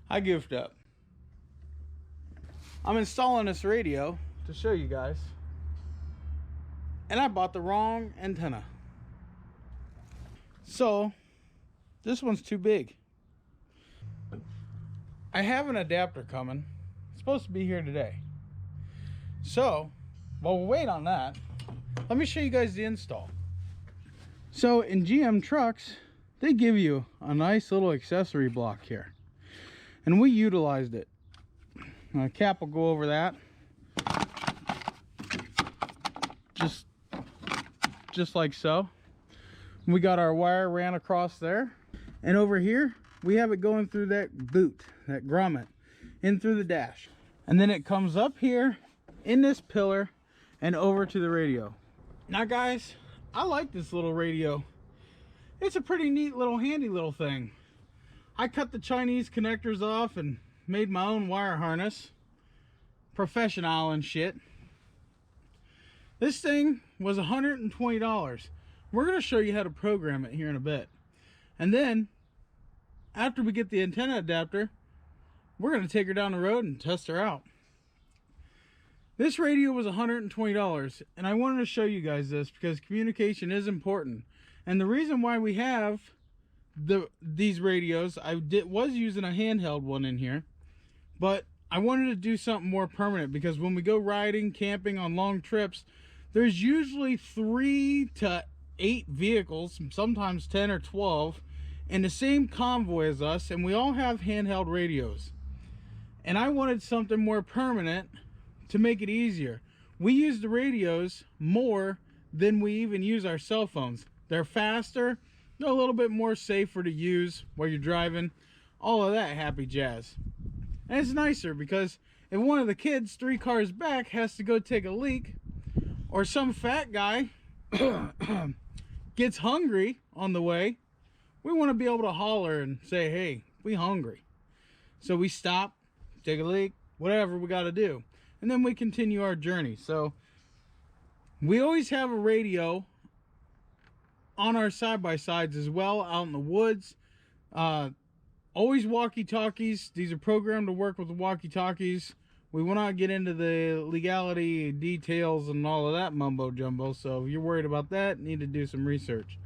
I goofed up. I'm installing this radio to show you guys, and I bought the wrong antenna. So this one's too big. I have an adapter coming. It's supposed to be here today. So while we wait on that, let me show you guys the install. So in GM trucks, they give you a nice little accessory block here, and we utilized it. Cap will go over that, just like so. We got our wire ran across there, and over here we have it going through that boot, that grommet, in through the dash, and then it comes up here in this pillar and over to the radio. Now guys, I like this little radio. It's a pretty neat little handy little thing. I cut the Chinese connectors off and made my own wire harness. Professional and shit. This thing was $120. We're going to show you how to program it here in a bit. And then, after we get the antenna adapter, we're going to take her down the road and test her out. This radio was $120, and I wanted to show you guys this because communication is important. And the reason why we have these radios, I was using a handheld one in here, but I wanted to do something more permanent, because when we go riding, camping on long trips, there's usually 3 to 8 vehicles, sometimes 10 or 12, in the same convoy as us, and we all have handheld radios. And I wanted something more permanent to make it easier. We use the radios more than we even use our cell phones. They're faster, they're a little bit more safer to use while you're driving, all of that happy jazz. And it's nicer because if one of the kids 3 cars back has to go take a leak, or some fat guy gets hungry on the way, we want to be able to holler and say, hey, we hungry. So we stop, take a leak, whatever we got to do, and then we continue our journey. So we always have a radio on our side-by-sides as well, out in the woods. Always walkie-talkies. These are programmed to work with the walkie-talkies. We will not get into the legality details and all of that mumbo-jumbo, so if you're worried about that, need to do some research.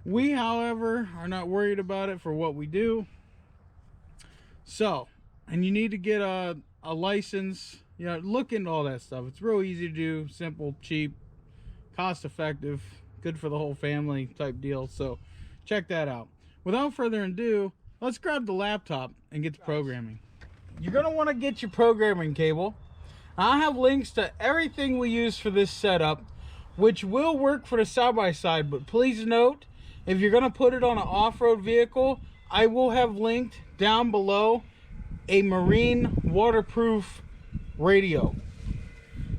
We, however, are not worried about it for what we do. So, and you need to get a license, you know, look into all that stuff. It's real easy to do, simple, cheap, cost-effective, good for the whole family type deal. So check that out. Without further ado, let's grab the laptop and get to programming. You're going to want to get your programming cable. I have links to everything we use for this setup, which will work for the side-by-side, but please note, if you're going to put it on an off-road vehicle, I will have linked down below a marine waterproof radio.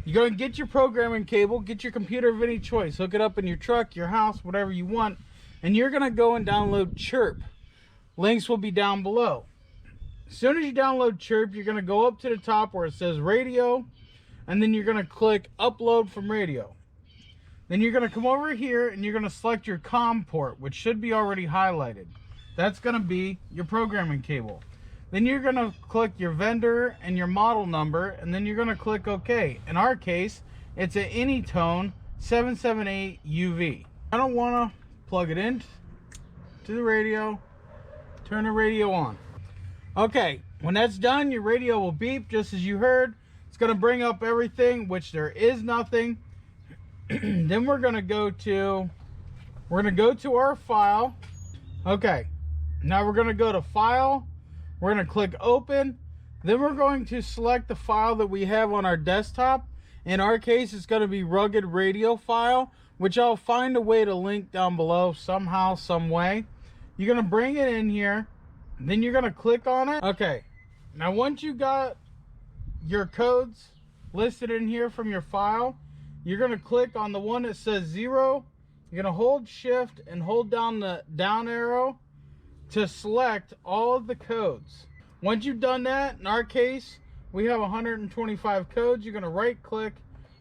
You're going to get your programming cable, get your computer of any choice, hook it up in your truck, your house, whatever you want, and you're going to go and download CHIRP. Links will be down below. As soon as you download CHIRP, you're going to go up to the top where it says radio, and then you're going to click upload from radio. Then you're going to come over here and you're going to select your COM port, which should be already highlighted. That's going to be your programming cable. Then you're going to click your vendor and your model number, and then you're going to click OK. In our case, it's an AnyTone 778 UV. I don't want to plug it in to the radio, turn the radio on. Okay, when that's done, your radio will beep just as you heard. It's going to bring up everything, which there is nothing. Then we're going to go to our file. Okay, now we're going to go to file. We're going to click open. Then we're going to select the file that we have on our desktop. In our case, it's going to be rugged radio file, which I'll find a way to link down below somehow, some way. You're going to bring it in here. Then you're going to click on it. Okay, now once you got your codes listed in here from your file, you're going to click on the one that says 0. You're going to hold shift and hold down the down arrow to select all of the codes. Once you've done that, in our case, we have 125 codes. You're going to right click,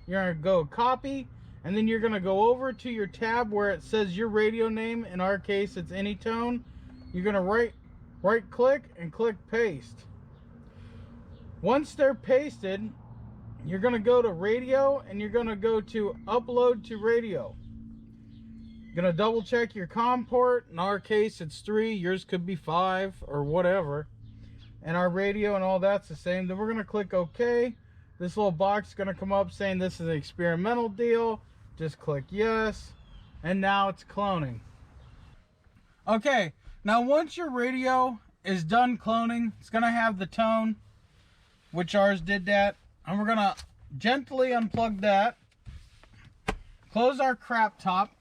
you're going to go copy, and then you're going to go over to your tab where it says your radio name. In our case, it's AnyTone. You're going to right right click and click paste. Once they're pasted, you're going to go to radio and you're going to go to upload to radio. You're going to double check your COM port. In our case, it's 3. Yours could be 5 or whatever. And our radio and all that's the same. Then we're going to click OK. This little box is going to come up saying this is an experimental deal. Just click yes. And now it's cloning. Okay, now once your radio is done cloning, it's going to have the tone, which ours did that. And we're going to gently unplug that. Close our crap top.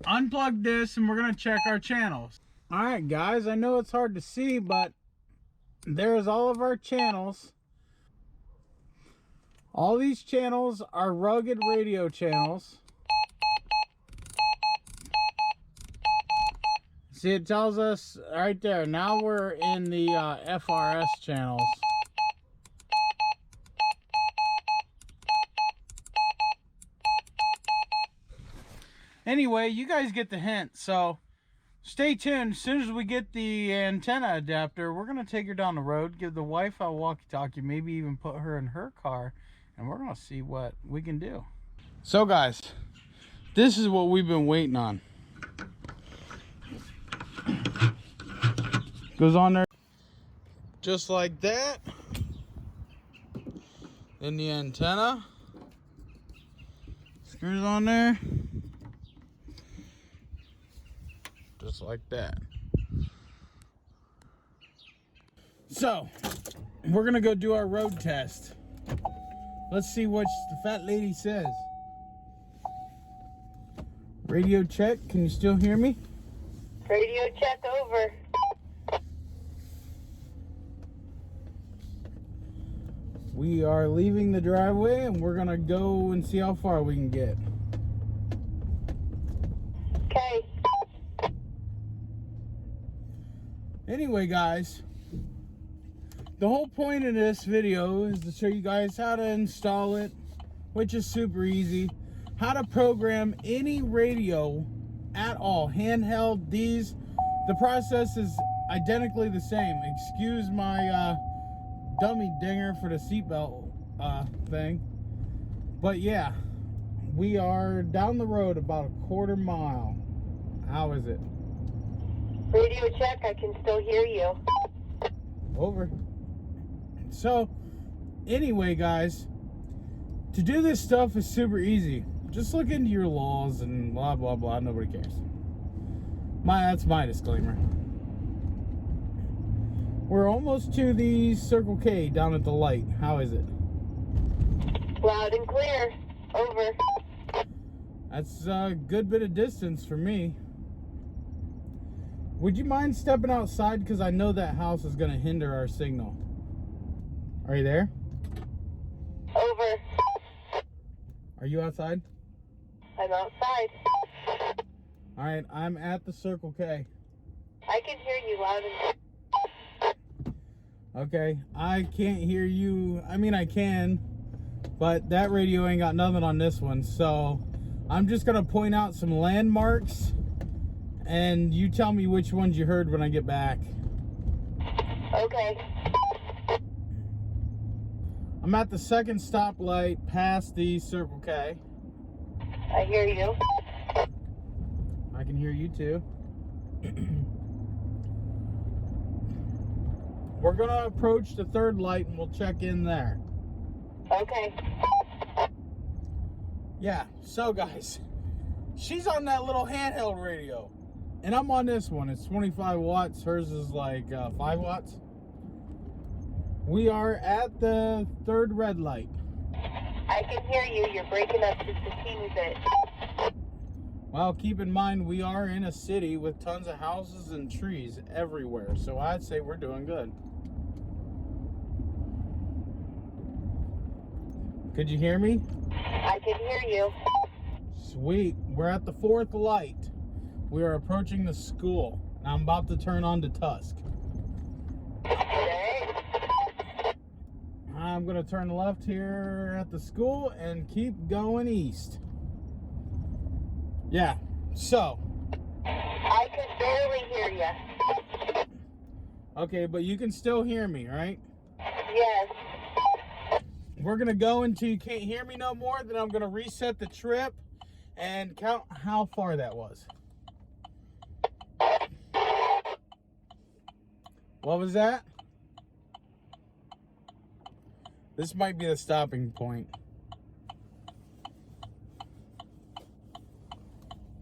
Unplug this, and we're going to check our channels. Alright guys, I know it's hard to see, but there's all of our channels. All these channels are rugged radio channels. See, it tells us right there. Now we're in the FRS channels. Anyway, you guys get the hint, so stay tuned. As soon as we get the antenna adapter, we're going to take her down the road, give the wife a walkie-talkie, maybe even put her in her car, and we're going to see what we can do. So guys, this is what we've been waiting on. Goes on there just like that. Then the antenna screws on there just like that. So we're gonna go do our road test. Let's see what the fat lady says. Radio check, can you still hear me? Radio check over. We are leaving the driveway and we're gonna go and see how far we can get. Okay. Anyway guys, the whole point of this video is to show you guys how to install it, which is super easy. How to program any radio at all, handheld, these. The process is identically the same. Excuse my dummy dinger for the seatbelt thing. But yeah, we are down the road about a quarter mile. How is it? Radio check, I can still hear you. Over. So, anyway guys, to do this stuff is super easy. Just look into your laws and blah blah blah, nobody cares. That's my disclaimer. We're almost to the Circle K down at the light. How is it? Loud and clear. Over. That's a good bit of distance for me. Would you mind stepping outside? Because I know that house is going to hinder our signal. Are you there? Over. Are you outside? I'm outside. Alright, I'm at the Circle K. I can hear you loud and Okay, I can't hear you. I mean, I can, but that radio ain't got nothing on this one. So I'm just going to point out some landmarks, and you tell me which ones you heard when I get back. Okay. I'm at the second stoplight past the Circle K. I hear you. I can hear you too. We're going to approach the third light and we'll check in there. Okay. Yeah, so guys, she's on that little handheld radio. And I'm on this one. It's 25 watts. Hers is like 5 watts. We are at the third red light. I can hear you. You're breaking up just a teeny bit. Well, keep in mind, we are in a city with tons of houses and trees everywhere. So I'd say we're doing good. Could you hear me? I can hear you. Sweet. We're at the fourth light. We are approaching the school. Now I'm about to turn on to Tusk. Okay. I'm going to turn left here at the school and keep going east. Yeah, so I can barely hear you. Okay, but you can still hear me, right? Yes. We're going to go until you can't hear me no more. Then I'm going to reset the trip and count how far that was. What was that? This might be the stopping point.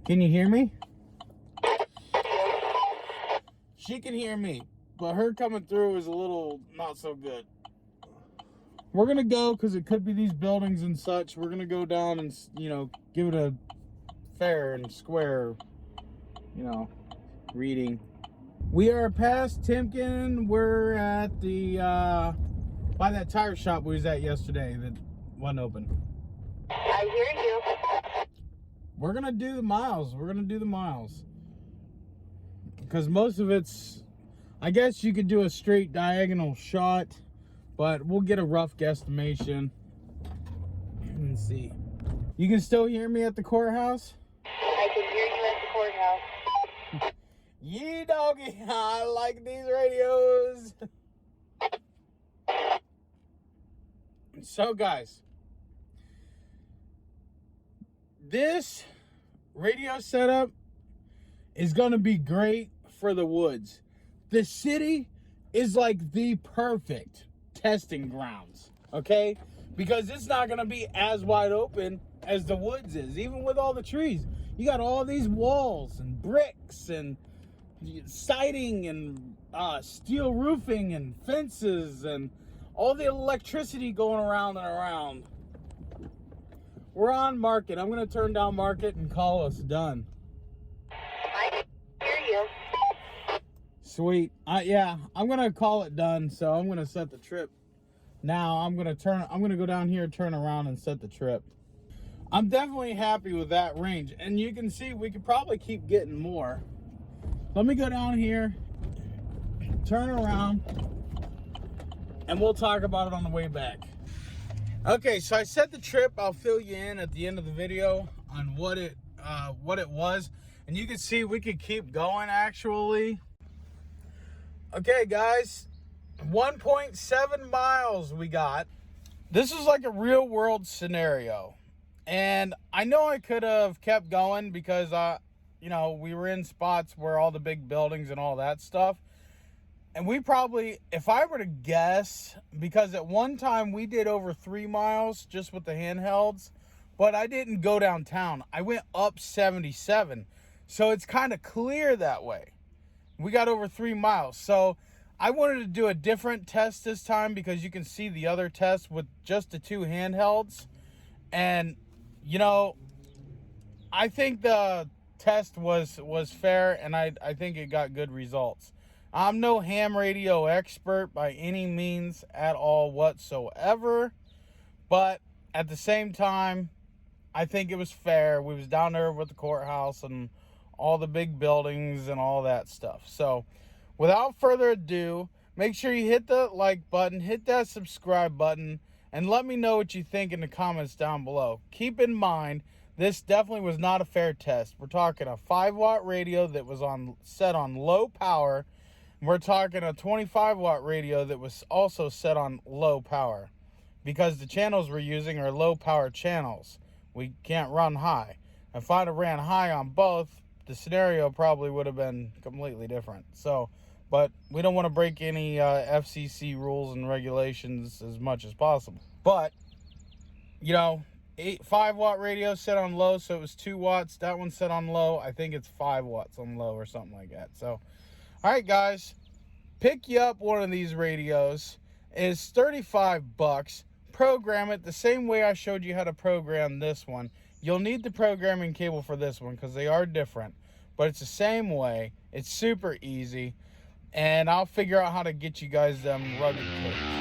Can you hear me? She can hear me, but her coming through is a little not so good. We're going to go because it could be these buildings and such. We're going to go down and, give it a fair and square, reading. We are past Timken. We're at the, by that tire shop we was at yesterday that wasn't open. I hear you. We're going to do the miles. Because most of it's, I guess you could do a straight diagonal shot, but we'll get a rough guesstimation. Let's see. You can still hear me at the courthouse? I can hear you at the courthouse. Yee doggy, I like these radios. So guys, this radio setup is going to be great for the woods. The city is like the perfect testing grounds, okay? Because it's not going to be as wide open as the woods is, even with all the trees. You got all these walls and bricks and siding and steel roofing and fences and all the electricity going around and around. We're on market. I'm going to turn down market and call us done. I hear you. Sweet. Yeah, I'm going to call it done. So I'm going to set the trip. Now I'm going to go down here, turn around and set the trip. I'm definitely happy with that range. And you can see we could probably keep getting more. Let me go down here, turn around, and we'll talk about it on the way back. Okay, so I set the trip. I'll fill you in at the end of the video on what it was. And you can see we could keep going, actually. Okay, guys, 1.7 miles we got. This is like a real world scenario. And I know I could have kept going because, we were in spots where all the big buildings and all that stuff. And we probably, if I were to guess, because at one time we did over 3 miles just with the handhelds, but I didn't go downtown. I went up 77. So it's kind of clear that way. We got over 3 miles. So I wanted to do a different test this time because you can see the other test with just the 2 handhelds. And, I think the test was fair, and I think it got good results. I'm no ham radio expert by any means at all whatsoever, but at the same time, I think it was fair. We was down there with the courthouse and all the big buildings and all that stuff. So without further ado, make sure you hit the like button, hit that subscribe button, and let me know what you think in the comments down below. Keep in mind, this definitely was not a fair test. We're talking a 5-watt radio that was set on low power. We're talking a 25-watt radio that was also set on low power because the channels we're using are low power channels. We can't run high. If I'd have ran high on both, the scenario probably would have been completely different. So, but we don't want to break any FCC rules and regulations as much as possible. But, 5-watt radio set on low, so it was 2 watts. That one set on low. I think it's 5 watts on low or something like that. So, all right, guys, pick you up one of these radios. It's $35. Program it the same way I showed you how to program this one. You'll need the programming cable for this one because they are different, but it's the same way. It's super easy, and I'll figure out how to get you guys them rugged clips.